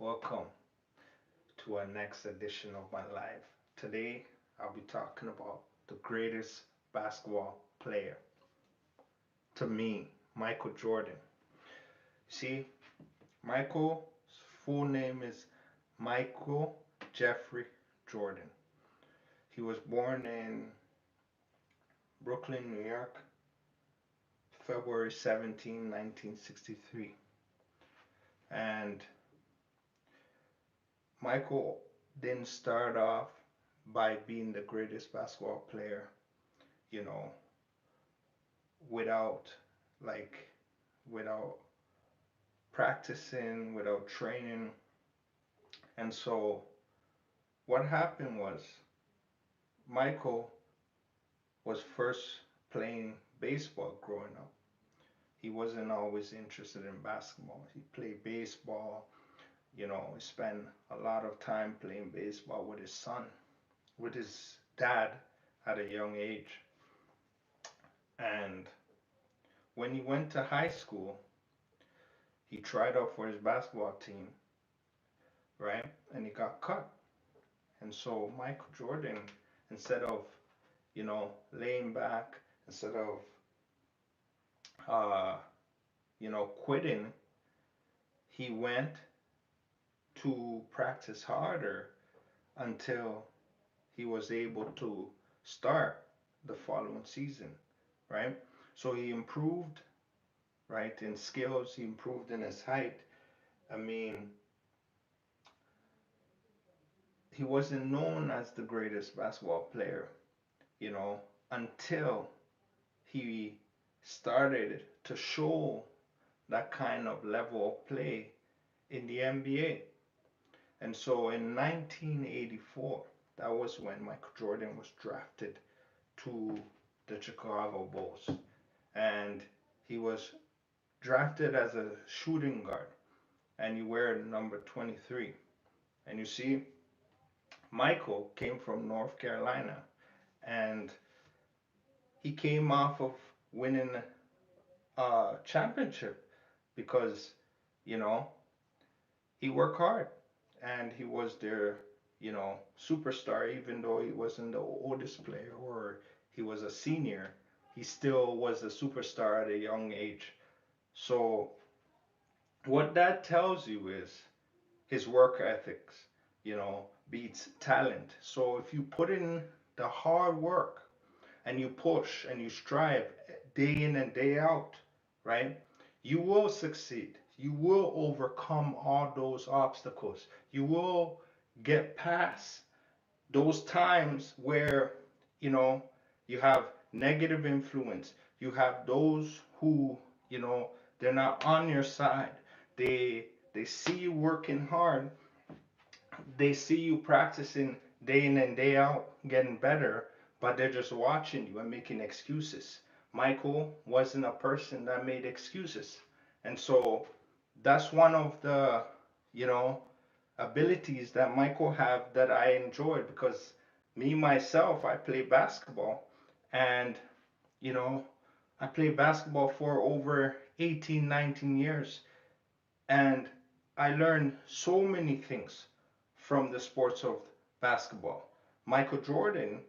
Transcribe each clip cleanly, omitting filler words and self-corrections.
Welcome to our next edition of my life. Today, I'll be talking about the greatest basketball player. To me, Michael Jordan. See, Michael's full name is Michael Jeffrey Jordan. He was born in Brooklyn, New York, February 17, 1963. And Michael didn't start off by being the greatest basketball player, you know, without like without practicing, without training. And so what happened was Michael was first playing baseball growing up. He wasn't always interested in basketball. He played baseball, he spent a lot of time playing baseball with his son, with his dad at a young age. And when he went to high school, he tried out for his basketball team, right? And he got cut. And so Michael Jordan, instead of, laying back, instead of, uh, quitting, he went to practice harder until he was able to start the following season, right? So he improved, right, in skills, he improved in his height. I mean, he wasn't known as the greatest basketball player, you know, until he started to show that kind of level of play in the NBA. And so in 1984, that was when Michael Jordan was drafted to the Chicago Bulls. And he was drafted as a shooting guard, and he wear number 23. And you see, Michael came from North Carolina, and he came off of winning a championship because, you know, he worked hard and he was their, superstar, even though he wasn't the oldest player or he was a senior, he still was a superstar at a young age. So what that tells you is his work ethics, beats talent. So if you put in the hard work and you push and you strive day in and day out, right? You will succeed. You will overcome all those obstacles. You will get past those times where, you know, you have negative influence. You have those who, you know, they're not on your side. They see you working hard, they see you practicing day in and day out, getting better, but they're just watching you and making excuses. Michael wasn't a person that made excuses. And so that's one of the, you know, abilities that Michael have that I enjoyed because me myself, I play basketball and, you know, I played basketball for over 18, 19 years and I learned so many things from the sports of basketball. Michael Jordan,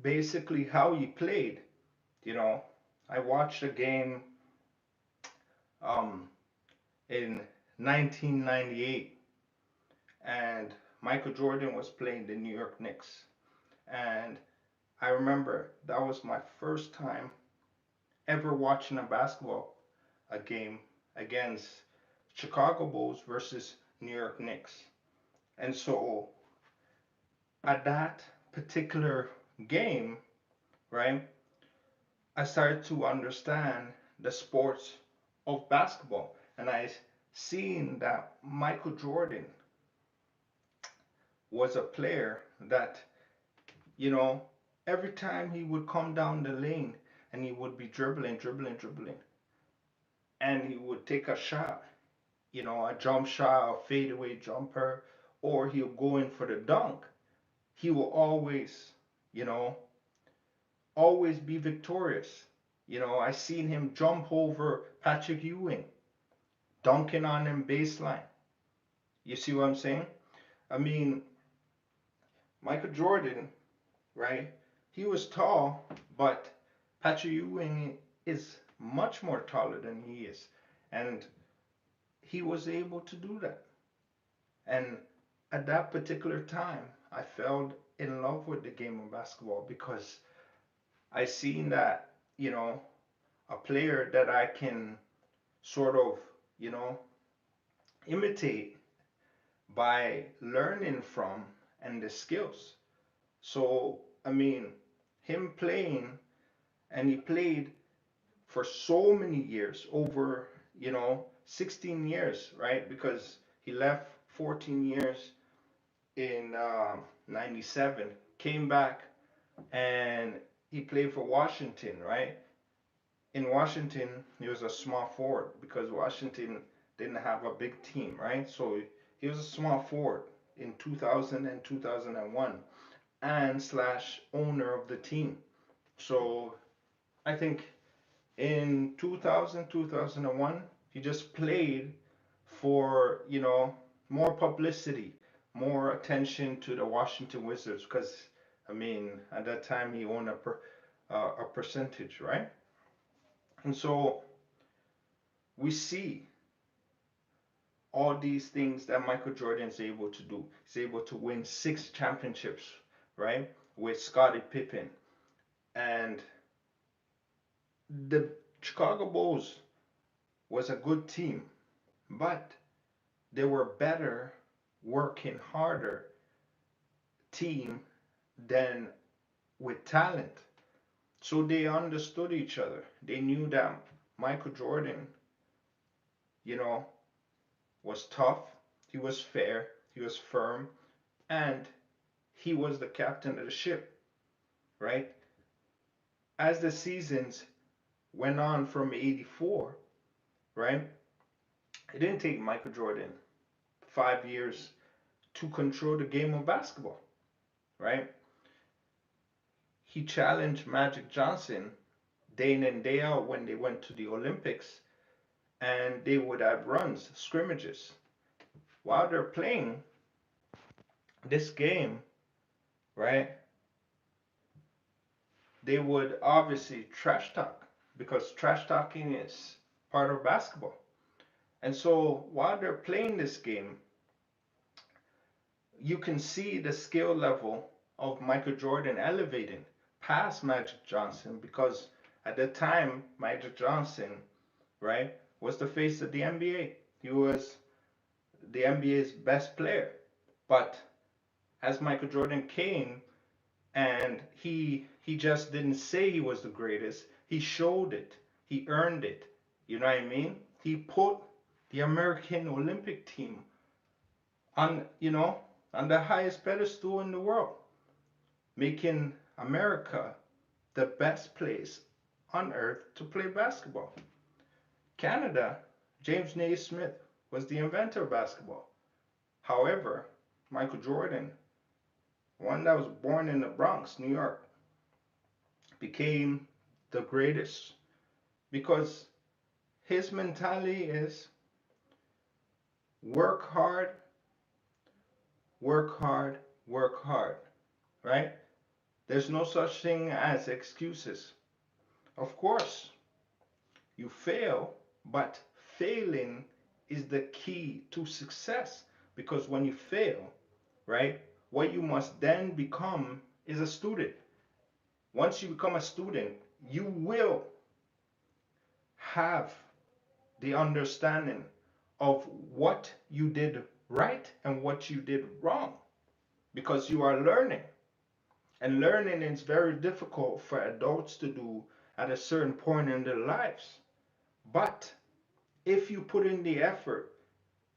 basically how he played, you know, I watched a game um, in 1998 and Michael Jordan was playing the New York Knicks. And I remember that was my first time ever watching a game against Chicago Bulls versus New York Knicks. And so at that particular game, right, I started to understand the sports of basketball. And I seen that Michael Jordan was a player that, you know, every time he would come down the lane and he would be dribbling, dribbling, dribbling, and he would take a shot, a jump shot, a fadeaway jumper, or he'll go in for the dunk. He will always, you know, always be victorious. I seen him jump over Patrick Ewing. dunking on them baseline. You see what I'm saying? I mean, Michael Jordan, right? He was tall, but Patrick Ewing is much more taller than he is. And he was able to do that. And at that particular time, I fell in love with the game of basketball because I seen that, you know, a player that I can sort of, you know, imitate by learning from and the skills. So, I mean, him playing, and he played for so many years, over, 16 years, right? Because he left 14 years in 97, came back, and he played for Washington, right? In Washington, he was a small forward because Washington didn't have a big team, right? So he was a small forward in 2000 and 2001 and slash owner of the team. So I think in 2000, 2001, he just played for, more publicity, more attention to the Washington Wizards because, I mean, at that time he owned a percentage, right? And so we see all these things that Michael Jordan is able to do. He's able to win 6 championships, right, with Scottie Pippen. And the Chicago Bulls was a good team, but they were better, working harder team than with talent. So they understood each other. They knew that Michael Jordan, you know, was tough, he was fair, he was firm, and he was the captain of the ship, right? As the seasons went on from 84, right? It didn't take Michael Jordan 5 years to control the game of basketball, right? He challenged Magic Johnson day in and day out when they went to the Olympics, and they would have runs, scrimmages. While they're playing this game, right, they would obviously trash talk because trash talking is part of basketball. And so while they're playing this game, you can see the skill level of Michael Jordan elevating past Magic Johnson because at the time, Magic Johnson, right, was the face of the NBA. He was the NBA's best player. But as Michael Jordan came, and he just didn't say he was the greatest. He showed it. He earned it. You know what I mean? He put the American Olympic team on, on the highest pedestal in the world, making America the best place on earth to play basketball. Canada, James Naismith was the inventor of basketball. However, Michael Jordan, one that was born in the Bronx, New York, became the greatest because his mentality is work hard, work hard, work hard, right? There's no such thing as excuses. Of course, you fail, but failing is the key to success because when you fail, right, what you must then become is a student. Once you become a student, you will have the understanding of what you did right and what you did wrong because you are learning. And learning is very difficult for adults to do at a certain point in their lives. But if you put in the effort,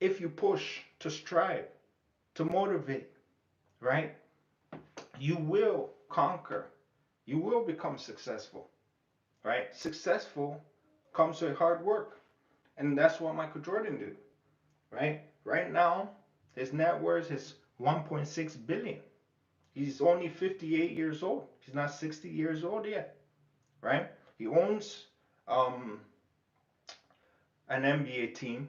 if you push to strive, to motivate, right, you will conquer. You will become successful, right? Successful comes with hard work. And that's what Michael Jordan did, right? Right now, his net worth is 1.6 billion. He's only 58 years old. He's not 60 years old yet, right? He owns um, an NBA team,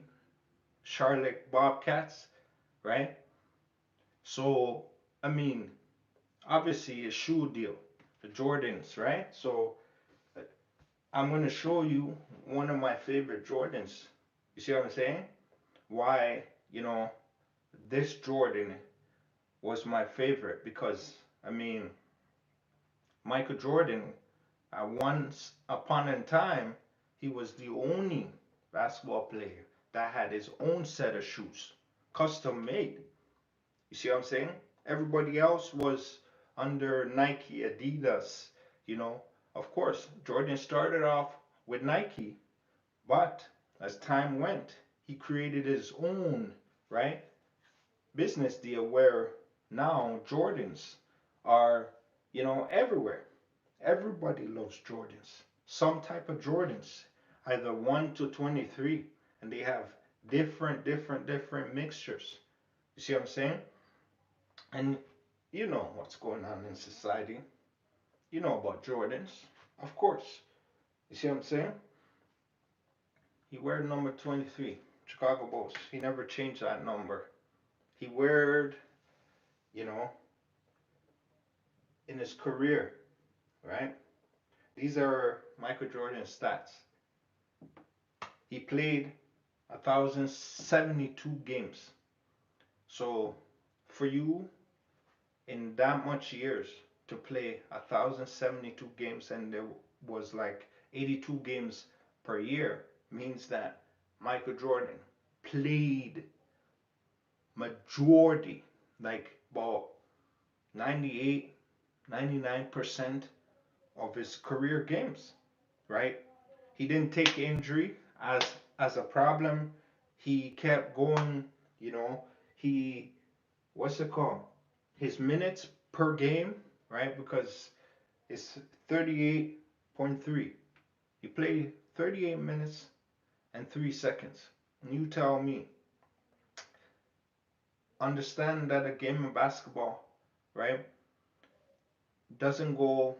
Charlotte Bobcats, right? So, I mean, obviously a shoe deal, the Jordans, right? So I'm gonna show you one of my favorite Jordans. You see what I'm saying? Why, you know, this Jordan was my favorite because I mean, Michael Jordan, at once upon a time, he was the only basketball player that had his own set of shoes, custom made. You see what I'm saying? Everybody else was under Nike, Adidas, you know. Of course, Jordan started off with Nike, but as time went, he created his own, right, business deal where now Jordans are, everywhere. Everybody loves Jordans. Some type of Jordans, either 1 to 23, and they have different mixtures. You see what I'm saying? And you know what's going on in society. You know about Jordans, of course. You see what I'm saying? He wear number 23, Chicago Bulls. He never changed that number. He wear, you know, in his career, right? These are Michael Jordan's stats. He played 1,072 games. So for you in that much years to play 1,072 games and there was like 82 games per year means that Michael Jordan played majority, like about 98, 99% of his career games, right? He didn't take injury as a problem. He kept going, you know, he what's it called? His minutes per game, right? Because it's 38.3. He played 38 minutes and 3 seconds. And you tell me, understand that a game of basketball, right, doesn't go,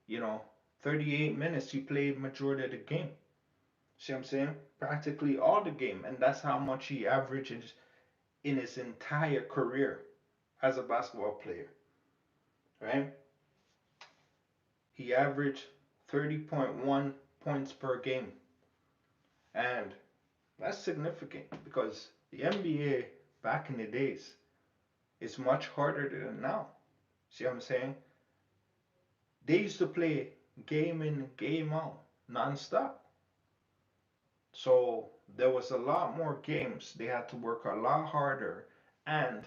you know, 38 minutes. You play majority of the game. See what I'm saying? Practically all the game. And that's how much he averages in his entire career as a basketball player, right? He averaged 30.1 points per game. And that's significant because the NBA back in the days is much harder than now. See what I'm saying? They used to play game in, game out, non-stop. So there was a lot more games. They had to work a lot harder and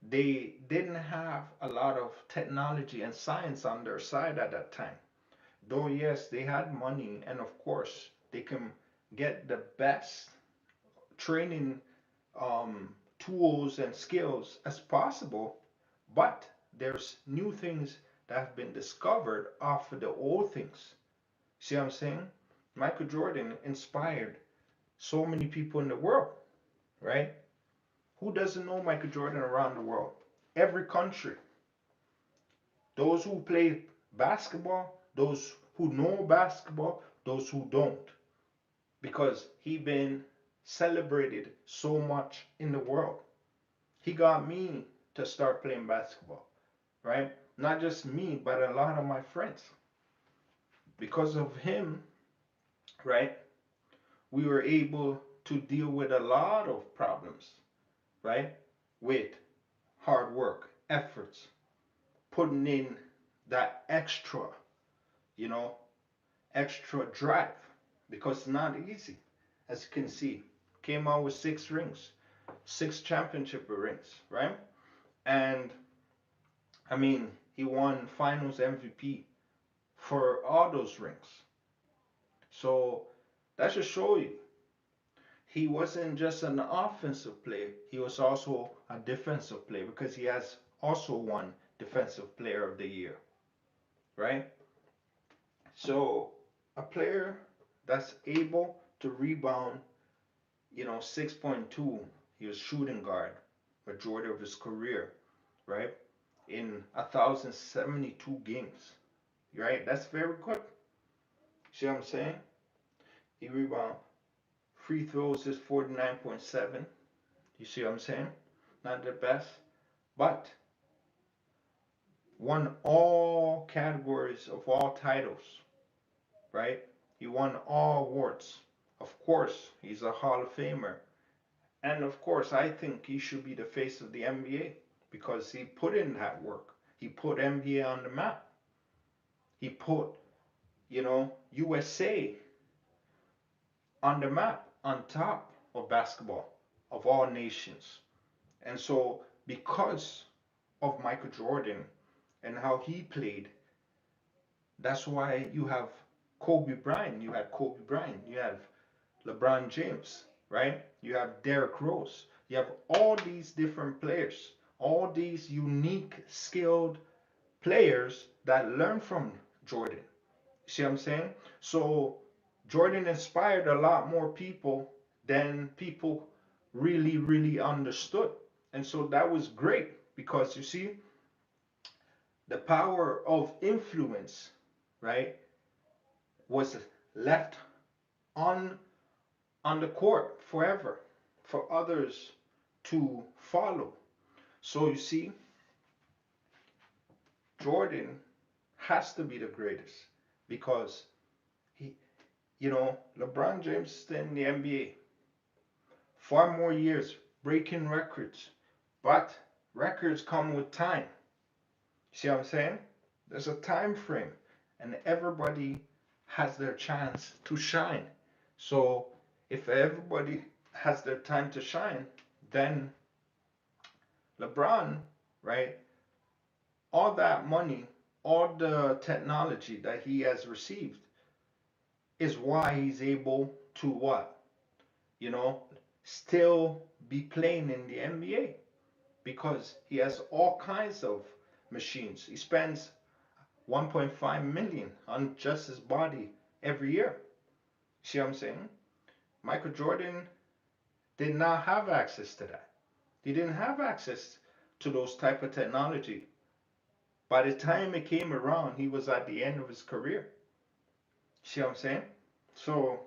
they didn't have a lot of technology and science on their side at that time. Though, yes, they had money and of course they can get the best training tools and skills as possible, but there's new things that have been discovered off of the old things. See what I'm saying? Michael Jordan inspired so many people in the world, right? Who doesn't know Michael Jordan around the world? Every country. Those who play basketball, those who know basketball, those who don't. Because he been celebrated so much in the world. He got me to start playing basketball, right? Not just me, but a lot of my friends. Because of him, right, we were able to deal with a lot of problems, right? With hard work, efforts, putting in that extra, you know, extra drive. Because it's not easy. As you can see, came out with 6 rings, 6 championship rings, right? And I mean, he won finals MVP for all those rings. So that should show you he wasn't just an offensive player, he was also a defensive player because he has also won Defensive Player of the Year, right? So a player that's able to rebound, 6.2, he was shooting guard majority of his career, right? In 1,072 games, right? That's very good. See what I'm saying? He rebound. Free throws is 49.7. You see what I'm saying? Not the best, but won all categories of all titles, right? He won all awards. Of course, he's a Hall of Famer. And of course, I think he should be the face of the NBA because he put in that work. He put NBA on the map. He put, USA on the map, on top of basketball, of all nations. And so, because of Michael Jordan and how he played, that's why you have Kobe Bryant. You had Kobe Bryant. You have LeBron James, right? You have Derrick Rose. You have all these different players, all these unique, skilled players that learn from Jordan. See what I'm saying? So Jordan inspired a lot more people than people really, really understood. And so that was great because you see, the power of influence, right, was left on on the court forever for others to follow. So you see, Jordan has to be the greatest because he, LeBron James is in the NBA far more years breaking records, but records come with time. See what I'm saying? There's a time frame, and everybody has their chance to shine. So if everybody has their time to shine, then LeBron, right? All that money, all the technology that he has received is why he's able to what? You know, still be playing in the NBA because he has all kinds of machines. He spends 1.5 million on just his body every year. See what I'm saying? Michael Jordan did not have access to that. He didn't have access to those type of technology. By the time it came around, he was at the end of his career. See what I'm saying? So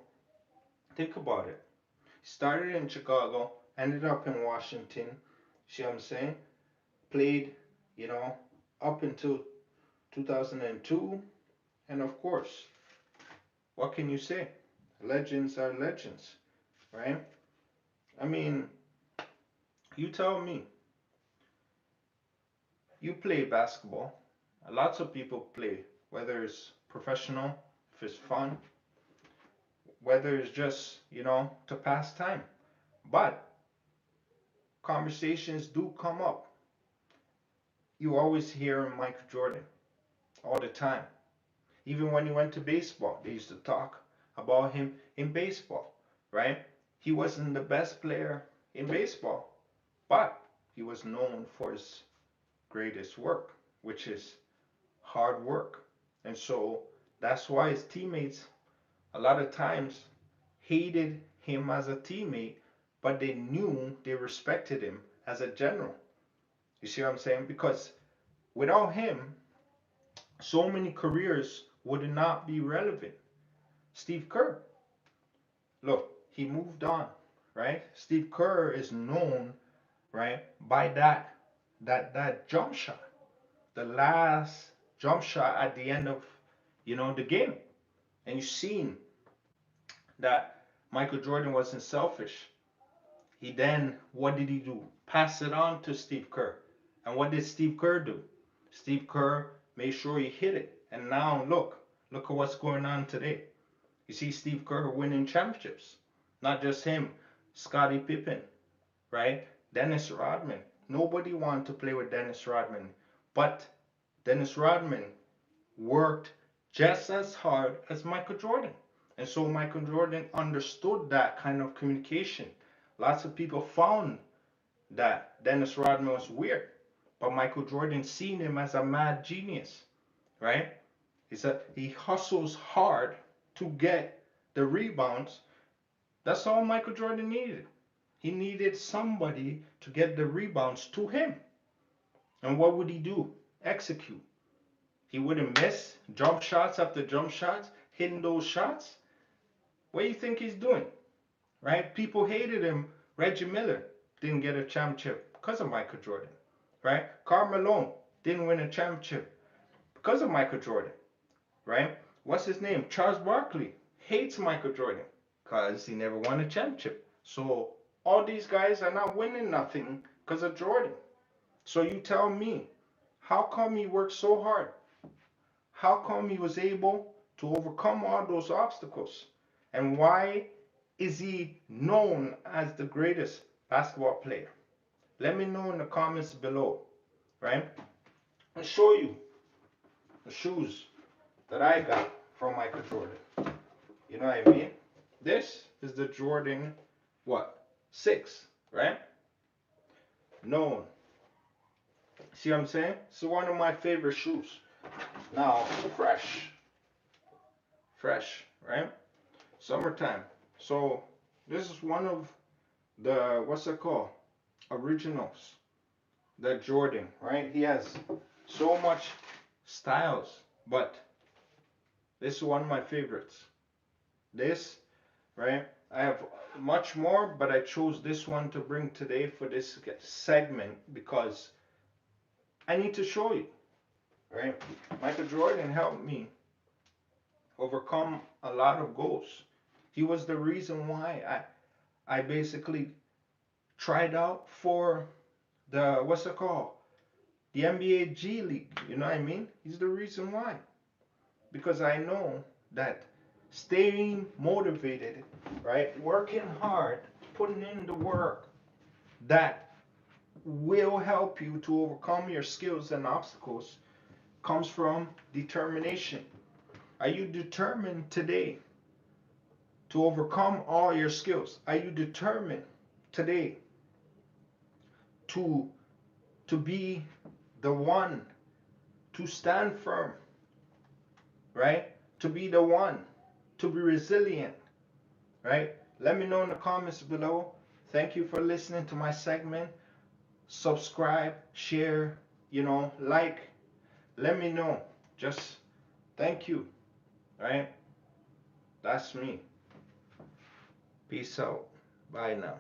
think about it. Started in Chicago, ended up in Washington. See what I'm saying? Played, you know, up until 2002. And of course, what can you say? Legends are legends, right? I mean, you tell me. You play basketball. Lots of people play, whether it's professional, if it's fun, whether it's just, to pass time. But conversations do come up. You always hear Michael Jordan all the time. Even when he went to baseball, they used to talk about him in baseball, right? He wasn't the best player in baseball, but he was known for his greatest work, which is hard work. And so that's why his teammates a lot of times hated him as a teammate, but they knew they respected him as a general. You see what I'm saying? Because without him, so many careers would not be relevant. Steve Kerr, look, he moved on, right? Steve Kerr is known, right, by that jump shot, the last jump shot at the end of, the game. And you've seen that Michael Jordan wasn't selfish. He then, what did he do? Pass it on to Steve Kerr. And what did Steve Kerr do? Steve Kerr made sure he hit it. And now look at what's going on today. You see Steve Kerr winning championships. Not just him, Scottie Pippen, right? Dennis Rodman. Nobody wanted to play with Dennis Rodman. But Dennis Rodman worked just as hard as Michael Jordan. And so Michael Jordan understood that kind of communication. Lots of people found that Dennis Rodman was weird, but Michael Jordan seen him as a mad genius, right? He said he hustles hard to get the rebounds. That's all Michael Jordan needed. He needed somebody to get the rebounds to him. And what would he do? Execute. He wouldn't miss jump shots after jump shots, hitting those shots. What do you think he's doing? Right? People hated him, Reggie Miller, didn't get a championship because of Michael Jordan, right? Karl Malone didn't win a championship because of Michael Jordan, right? What's his name? Charles Barkley hates Michael Jordan because he never won a championship. So all these guys are not winning nothing because of Jordan. So you tell me, how come he worked so hard? How come he was able to overcome all those obstacles? And why is he known as the greatest basketball player? Let me know in the comments below, right? I'll show you the shoes that I got from Michael Jordan. You know what I mean? This is the Jordan, what? 6, right? Known. See what I'm saying? It's one of my favorite shoes. Now, fresh. Fresh, right? Summertime. So, this is one of the, what's it called? Originals. The Jordan, right? He has so much styles, but this is one of my favorites. This, right? I have much more, but I chose this one to bring today for this segment because I need to show you, right? Michael Jordan helped me overcome a lot of goals. He was the reason why I basically tried out for the, what's it called? The NBA G League. You know what I mean? He's the reason why. Because I know that staying motivated, right? Working hard, putting in the work, that will help you to overcome your skills and obstacles comes from determination. Are you determined today to overcome all your skills? Are you determined today to be the one to stand firm, right? To be the one to be resilient, right? Let me know in the comments below. Thank you for listening to my segment. Subscribe, share, like. Let me know. Just thank you, right? That's me. Peace out. Bye now.